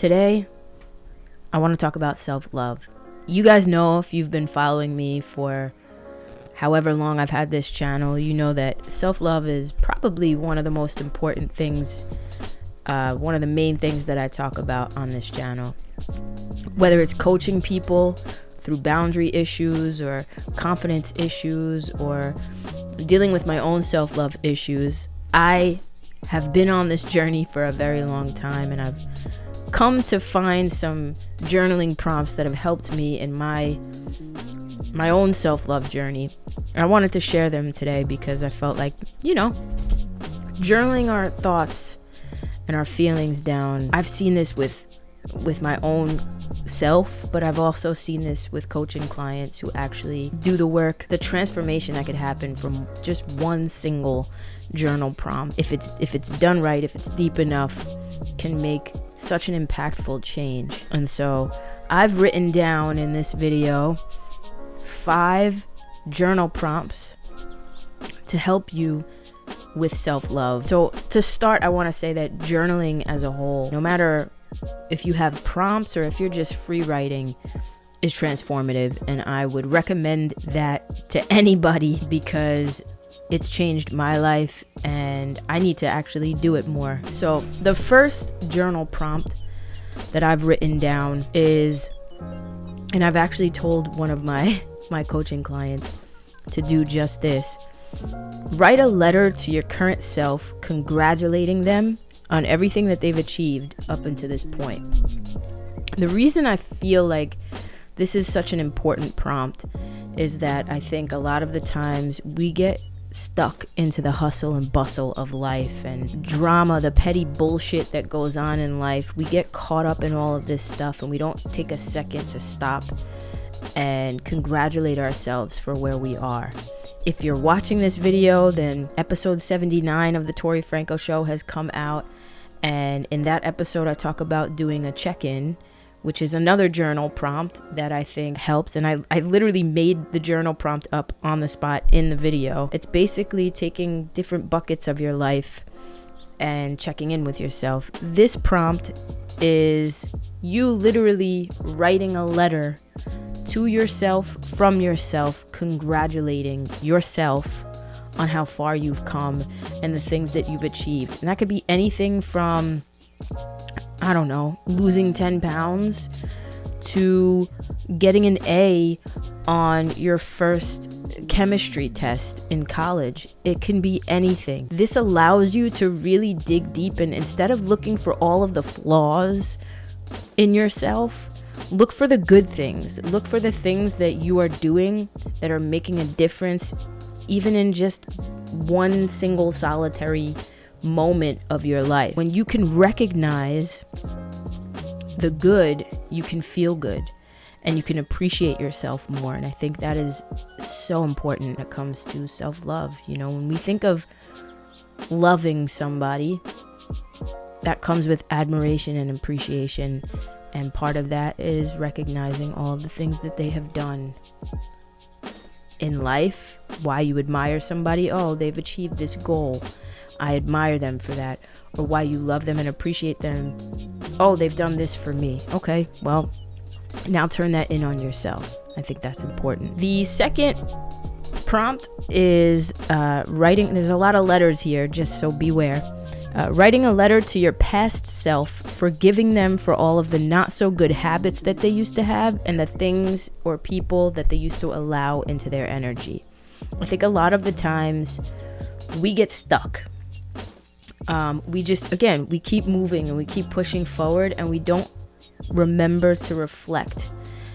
Today, I want to talk about self-love. You guys know, if you've been following me for however long I've had this channel, you know that self-love is probably one of the most important things, one of the main things that I talk about on this channel. Whether it's coaching people through boundary issues or confidence issues or dealing with my own self-love issues, I have been on this journey for a very long time, and I've come to find some journaling prompts that have helped me in my own self-love journey. I wanted to share them today because I felt like, journaling our thoughts and our feelings down. I've seen this with my own self, but I've also seen this with coaching clients who actually do the work. The transformation that could happen from just one single journal prompt, if it's done right, if it's deep enough, can make such an impactful change. And so I've written down in this video 5 journal prompts to help you with self-love. So to start, I want to say that journaling as a whole, no matter if you have prompts or if you're just free writing, is transformative, and I would recommend that to anybody because it's changed my life and I need to actually do it more. So the first journal prompt that I've written down is, and I've actually told one of my coaching clients to do just this: write a letter to your current self congratulating them on everything that they've achieved up until this point. The reason I feel like this is such an important prompt is that I think a lot of the times we get stuck into the hustle and bustle of life and drama, the petty bullshit that goes on in life. We get caught up in all of this stuff and we don't take a second to stop and congratulate ourselves for where we are. If you're watching this video, then episode 79 of the Tori Franco Show has come out, and in that episode I talk about doing a check-in, which is another journal prompt that I think helps. And I literally made the journal prompt up on the spot in the video. It's basically taking different buckets of your life and checking in with yourself. This prompt is you literally writing a letter to yourself from yourself, congratulating yourself on how far you've come and the things that you've achieved. And that could be anything from, I don't know, losing 10 pounds to getting an A on your first chemistry test in college. It can be anything. This allows you to really dig deep, and instead of looking for all of the flaws in yourself, look for the good things. Look for the things that you are doing that are making a difference, even in just one single solitary moment of your life. When you can recognize the good, you can feel good and you can appreciate yourself more. And I think that is so important when it comes to self-love. When we think of loving somebody, that comes with admiration and appreciation, and part of that is recognizing all of the things that they have done in life. Why you admire somebody: oh, they've achieved this goal, I admire them for that. Or why you love them and appreciate them: oh, they've done this for me. Okay, well, now turn that in on yourself. I think that's important. The second prompt is writing. There's a lot of letters here, just so beware. Writing a letter to your past self, forgiving them for all of the not so good habits that they used to have and the things or people that they used to allow into their energy. I think a lot of the times we get stuck. We keep moving and we keep pushing forward, and we don't remember to reflect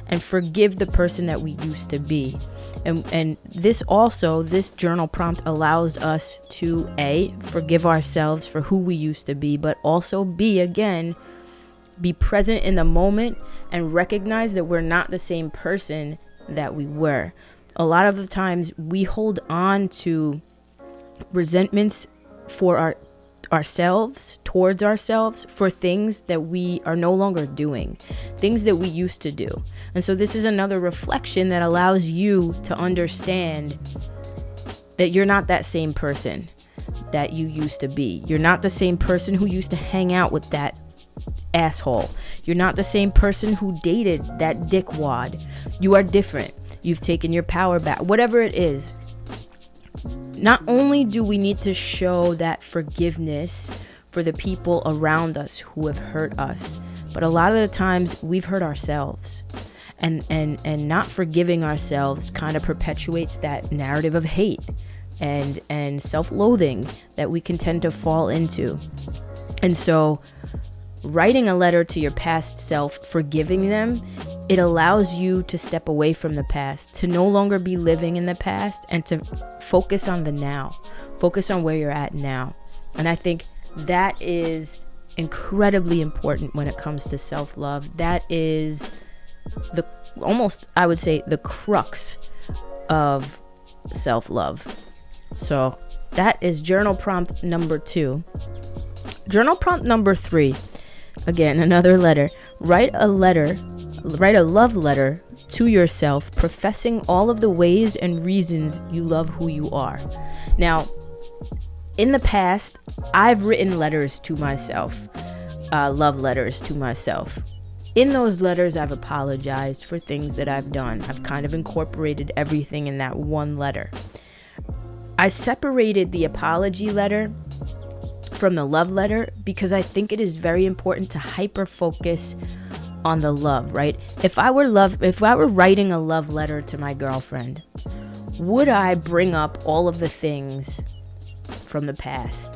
and forgive the person that we used to be. And this journal prompt allows us to A, forgive ourselves for who we used to be, but also be present in the moment and recognize that we're not the same person that we were. A lot of the times we hold on to resentments for towards ourselves for things that we are no longer doing, things that we used to do. And so this is another reflection that allows you to understand that you're not that same person that you used to be. You're not the same person who used to hang out with that asshole. You're not the same person who dated that dickwad. You are different. You've taken your power back. Whatever it is. Not only do we need to show that forgiveness for the people around us who have hurt us, but a lot of the times we've hurt ourselves. And not forgiving ourselves kind of perpetuates that narrative of hate and self-loathing that we can tend to fall into. And so writing a letter to your past self, forgiving them, it allows you to step away from the past, to no longer be living in the past, and to focus on the now, focus on where you're at now. And I think that is incredibly important when it comes to self-love. That is I would say the crux of self-love. So that is journal prompt number 2. Journal prompt number 3, again, another letter. Write a love letter to yourself, professing all of the ways and reasons you love who you are. Now, in the past, I've written letters to myself, love letters to myself. In those letters, I've apologized for things that I've done. I've kind of incorporated everything in that one letter. I separated the apology letter from the love letter because I think it is very important to hyper focus on the love, right? If I were writing a love letter to my girlfriend, would I bring up all of the things from the past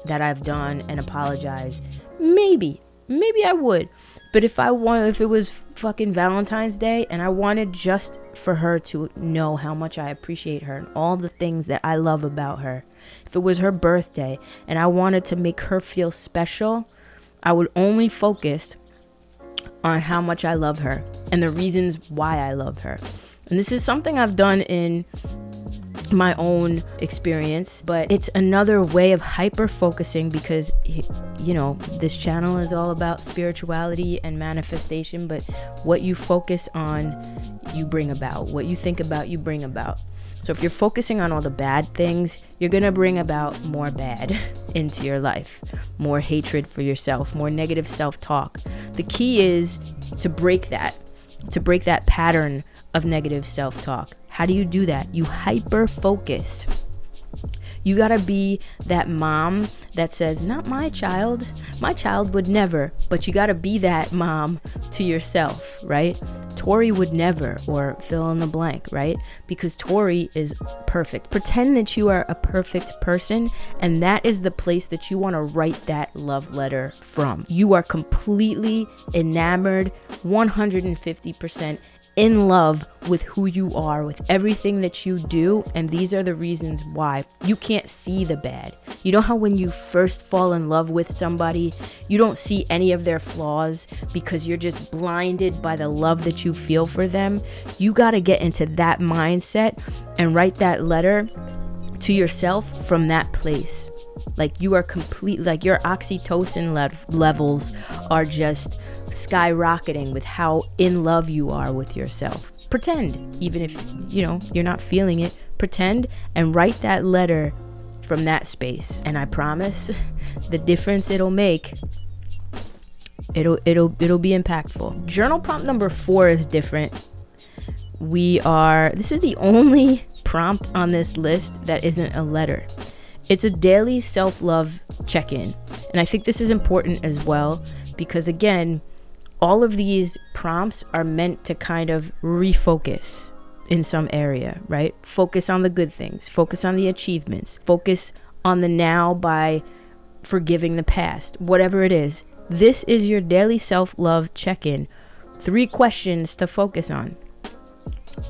that I've done and apologize? Maybe I would. But if it was fucking Valentine's Day and I wanted just for her to know how much I appreciate her and all the things that I love about her, if it was her birthday and I wanted to make her feel special, I would only focus on how much I love her and the reasons why I love her. And this is something I've done in my own experience, but it's another way of hyper focusing because, you know, this channel is all about spirituality and manifestation, but what you focus on, you bring about. What you think about, you bring about. So if you're focusing on all the bad things, you're going to bring about more bad into your life, more hatred for yourself, more negative self-talk. The key is to break that pattern of negative self-talk. How do you do that? You hyper focus. You gotta be that mom that says, not my child would never, but you gotta be that mom to yourself, right? Tori would never, or fill in the blank, right? Because Tori is perfect. Pretend that you are a perfect person, and that is the place that you wanna write that love letter from. You are completely enamored, 150% in love with who you are, with everything that you do, and these are the reasons why. You can't see the bad. You know how when you first fall in love with somebody, you don't see any of their flaws because you're just blinded by the love that you feel for them? You gotta get into that mindset and write that letter to yourself from that place. Like you are complete, like your oxytocin levels are just skyrocketing with how in love you are with yourself. Pretend, even if you're not feeling it, pretend and write that letter from that space, and I promise the difference it'll make, it'll be impactful. Journal prompt number 4 is different. This is the only prompt on this list that isn't a letter. It's a daily self-love check-in, and I think this is important as well because, again, all of these prompts are meant to kind of refocus in some area, right? Focus on the good things, focus on the achievements, focus on the now by forgiving the past, whatever it is. This is your daily self-love check-in. 3 questions to focus on.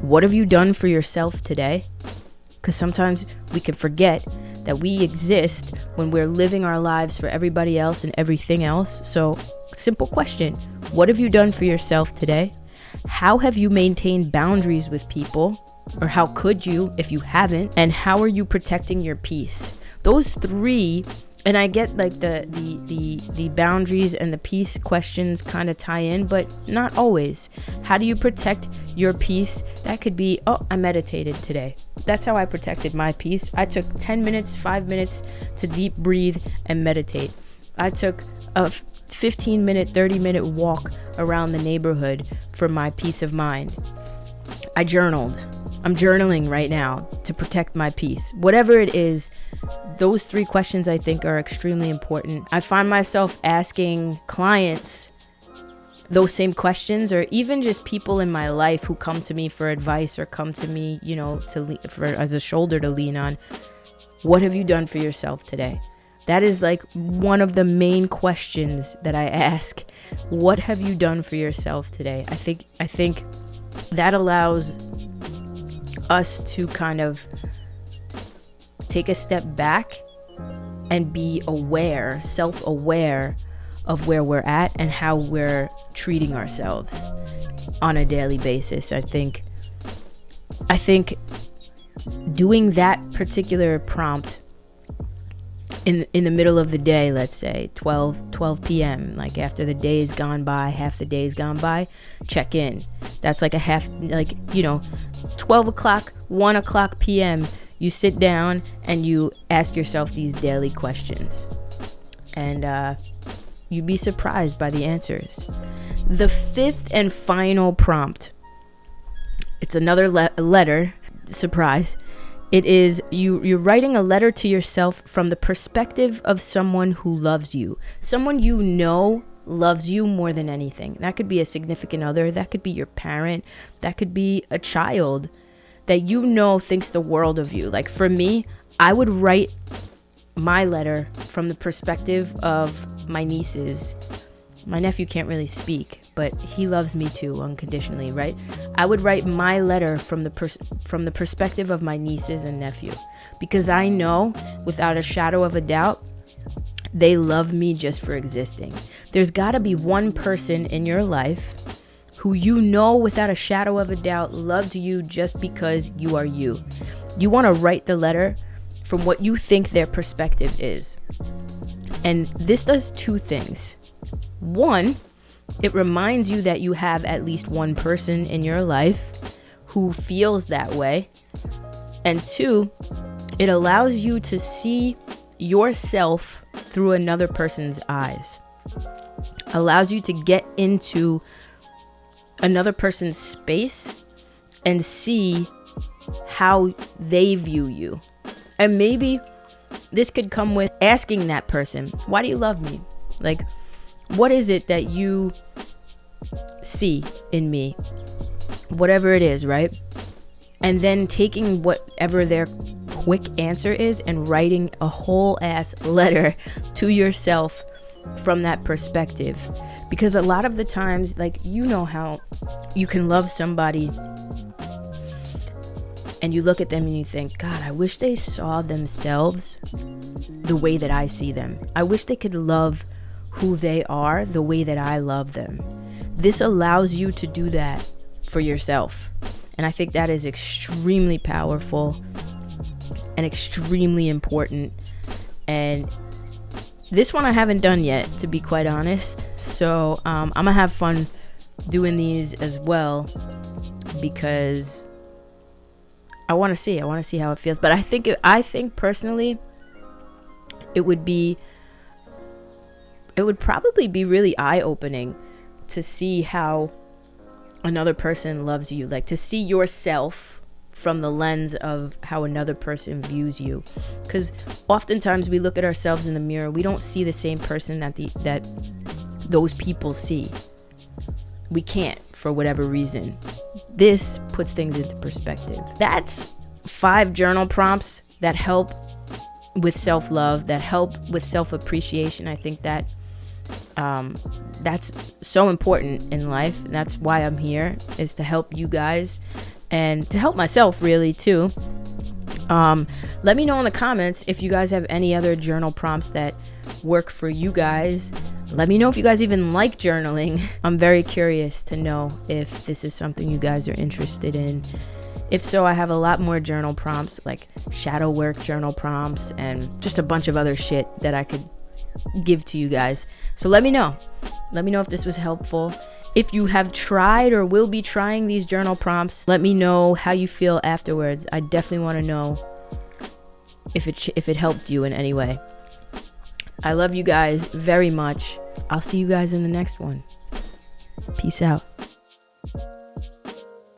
What have you done for yourself today? Because sometimes we can forget that we exist when we're living our lives for everybody else and everything else. So, simple question. What have you done for yourself today? How have you maintained boundaries with people? Or how could you if you haven't? And how are you protecting your peace? Those 3, and I get like the boundaries and the peace questions kind of tie in, but not always. How do you protect your peace? That could be, I meditated today. That's how I protected my peace. I took 10 minutes, 5 minutes to deep breathe and meditate. I took 15-minute, 30-minute walk around the neighborhood for my peace of mind. I journaled. I'm journaling right now to protect my peace. Whatever it is, those 3 questions I think are extremely important. I find myself asking clients those same questions, or even just people in my life who come to me for advice or come to me, as a shoulder to lean on. What have you done for yourself today? That is like one of the main questions that I ask. What have you done for yourself today? I think that allows us to kind of take a step back and be aware, self-aware of where we're at and how we're treating ourselves on a daily basis. I think doing that particular prompt in the middle of the day, let's say 12 p.m., like after the day's gone by, half the day's gone by, check in. That's like 12 o'clock, 1 o'clock p.m., you sit down and you ask yourself these daily questions. And you'd be surprised by the answers. The 5th and final prompt, it's another letter, surprise. It is you're writing a letter to yourself from the perspective of someone who loves you. Someone you know loves you more than anything. That could be a significant other. That could be your parent. That could be a child that you know thinks the world of you. Like for me, I would write my letter from the perspective of my nieces. My nephew can't really speak, but he loves me too unconditionally, right? I would write my letter from the perspective of my nieces and nephew, because I know without a shadow of a doubt they love me just for existing. There's got to be one person in your life who you know without a shadow of a doubt loves you just because you are you. You want to write the letter from what you think their perspective is. And this does 2 things. 1, it reminds you that you have at least one person in your life who feels that way. And 2, it allows you to see yourself through another person's eyes. Allows you to get into another person's space and see how they view you. And maybe this could come with asking that person, why do you love me? Like, what is it that you see in me? Whatever it is, right? And then taking whatever their quick answer is and writing a whole ass letter to yourself from that perspective. Because a lot of the times, like, you know how you can love somebody and you look at them and you think, God, I wish they saw themselves the way that I see them. I wish they could love who they are the way that I love them. This allows you to do that for yourself. And I think that is extremely powerful and extremely important. And this one I haven't done yet, to be quite honest. So I'm gonna have fun doing these as well, because I want to see how it feels. But I think personally, it would probably be really eye-opening to see how another person loves you, like to see yourself from the lens of how another person views you. Because oftentimes we look at ourselves in the mirror, we don't see the same person that those people see. We can't, for whatever reason. This puts things into perspective. That's 5 journal prompts that help with self-love, that help with self-appreciation. I think that that's so important in life. And that's why I'm here, is to help you guys and to help myself really too. Let me know in the comments if you guys have any other journal prompts that work for you guys. Let me know if you guys even like journaling. I'm very curious to know if this is something you guys are interested in. If so, I have a lot more journal prompts, like shadow work journal prompts and just a bunch of other shit that I could give to you guys. So let me know. Let me know if this was helpful. If you have tried or will be trying these journal prompts, let me know how you feel afterwards. I definitely want to know if it helped you in any way. I love you guys very much. I'll see you guys in the next one. Peace out.